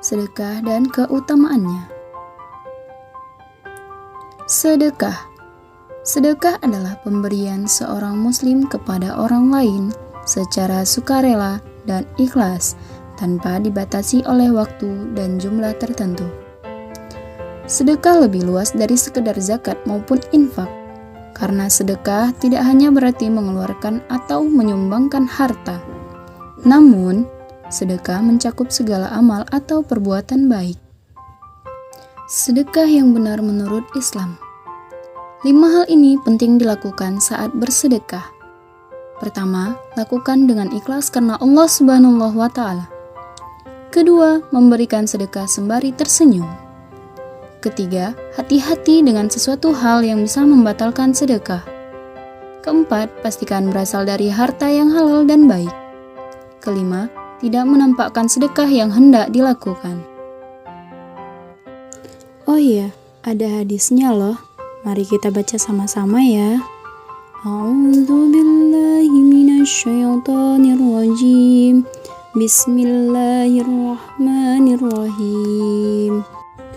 Sedekah dan keutamaannya. Sedekah adalah pemberian seorang muslim kepada orang lain secara sukarela dan ikhlas tanpa dibatasi oleh waktu dan jumlah tertentu. Sedekah lebih luas dari sekedar zakat maupun infak, karena sedekah tidak hanya berarti mengeluarkan atau menyumbangkan harta, namun sedekah mencakup segala amal atau perbuatan baik. Sedekah yang benar menurut Islam. 5 hal ini penting dilakukan saat bersedekah. Pertama, lakukan dengan ikhlas karena Allah Subhanahu wa Ta'ala. Kedua, memberikan sedekah sembari tersenyum. Ketiga, hati-hati dengan sesuatu hal yang bisa membatalkan sedekah. Keempat, pastikan berasal dari harta yang halal dan baik. Kelima, tidak menampakkan sedekah yang hendak dilakukan. Oh iya, ada hadisnya loh. Mari kita baca sama-sama ya. A'udzubillahi minasyaitonirrajim. Bismillahirrahmanirrahim.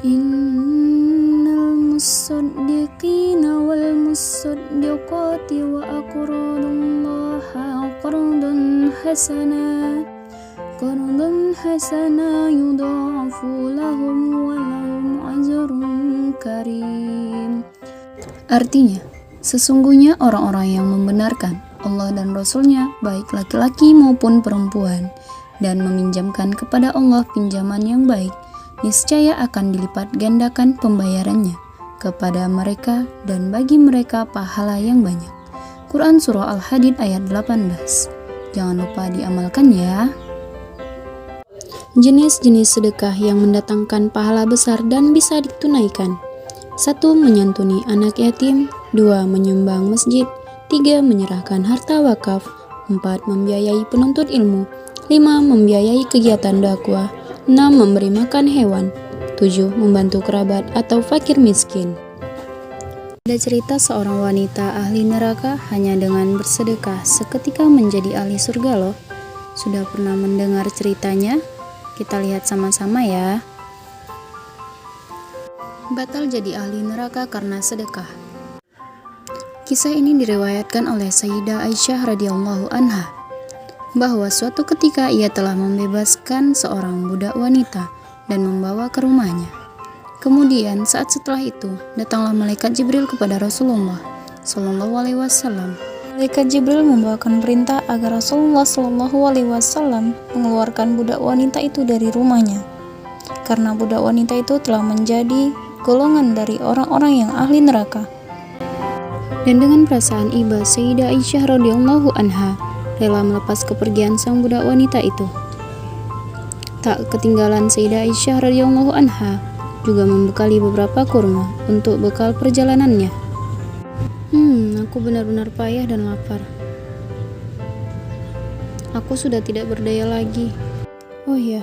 Innal musaddiqina wal musaddiqati wa aqradullaha qardan hasana yudha'afu lahum wa lahum ajrun karim. Artinya, sesungguhnya orang-orang yang membenarkan Allah dan Rasul-Nya, baik laki-laki maupun perempuan, dan meminjamkan kepada Allah pinjaman yang baik, niscaya akan dilipat gandakan pembayarannya kepada mereka dan bagi mereka pahala yang banyak. Quran Surah Al-Hadid ayat 18. Jangan lupa diamalkan ya. Jenis-jenis sedekah yang mendatangkan pahala besar dan bisa ditunaikan. 1. Menyantuni anak yatim. 2. Menyumbang masjid. 3. Menyerahkan harta wakaf. 4. Membiayai penuntut ilmu. 5. Membiayai kegiatan dakwah. 6. Memberi makan hewan. 7. Membantu kerabat atau fakir miskin. Ada cerita seorang wanita ahli neraka hanya dengan bersedekah seketika menjadi ahli surga loh. Sudah pernah mendengar ceritanya? Kita lihat sama-sama ya. Batal jadi ahli neraka karena sedekah. Kisah ini diriwayatkan oleh Sayyidah Aisyah radhiyallahu anha, bahwa suatu ketika ia telah membebaskan seorang budak wanita dan membawa ke rumahnya. Kemudian saat setelah itu datanglah malaikat Jibril kepada Rasulullah Shallallahu Alaihi Wasallam. Malaikat Jibril membawakan perintah agar Rasulullah Shallallahu Alaihi Wasallam mengeluarkan budak wanita itu dari rumahnya, karena budak wanita itu telah menjadi golongan dari orang-orang yang ahli neraka. Dan dengan perasaan iba, Sayyidah Aisyah radhiyallahu anha rela melepas kepergian sang budak wanita itu. Tak ketinggalan, Sayyidah Aisyah radhiyallahu anha juga membekali beberapa kurma untuk bekal perjalanannya. Aku benar-benar payah dan lapar. Aku sudah tidak berdaya lagi. Oh ya,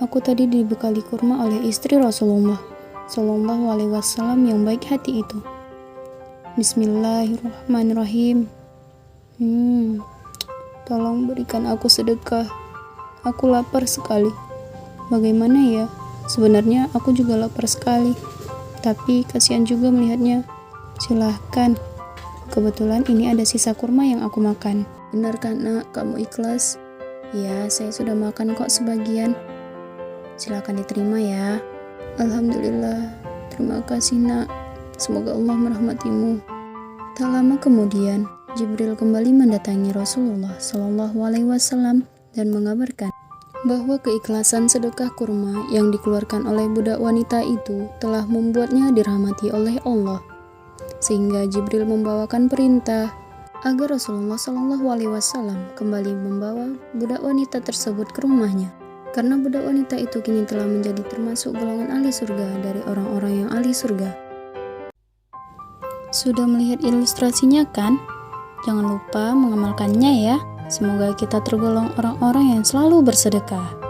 aku tadi dibekali kurma oleh istri Rasulullah Shallallahu Alaihi Wasallam yang baik hati itu. Bismillahirrahmanirrahim. Tolong berikan aku sedekah. Aku lapar sekali. Bagaimana ya? Sebenarnya aku juga lapar sekali, tapi kasihan juga melihatnya. Silahkan. Kebetulan ini ada sisa kurma yang aku makan. Benar kan nak, kamu ikhlas? Ya, saya sudah makan kok sebagian. Silahkan diterima ya. Alhamdulillah. Terima kasih nak. Semoga Allah merahmatimu. Tak lama kemudian, Jibril kembali mendatangi Rasulullah Shallallahu Alaihi Wasallam dan mengabarkan bahwa keikhlasan sedekah kurma yang dikeluarkan oleh budak wanita itu telah membuatnya dirahmati oleh Allah. Sehingga Jibril membawakan perintah agar Rasulullah Shallallahu Alaihi Wasallam kembali membawa budak wanita tersebut ke rumahnya, karena budak wanita itu kini telah menjadi termasuk golongan ahli surga dari orang-orang yang ahli surga. Sudah melihat ilustrasinya kan? Jangan lupa mengamalkannya ya. Semoga kita tergolong orang-orang yang selalu bersedekah.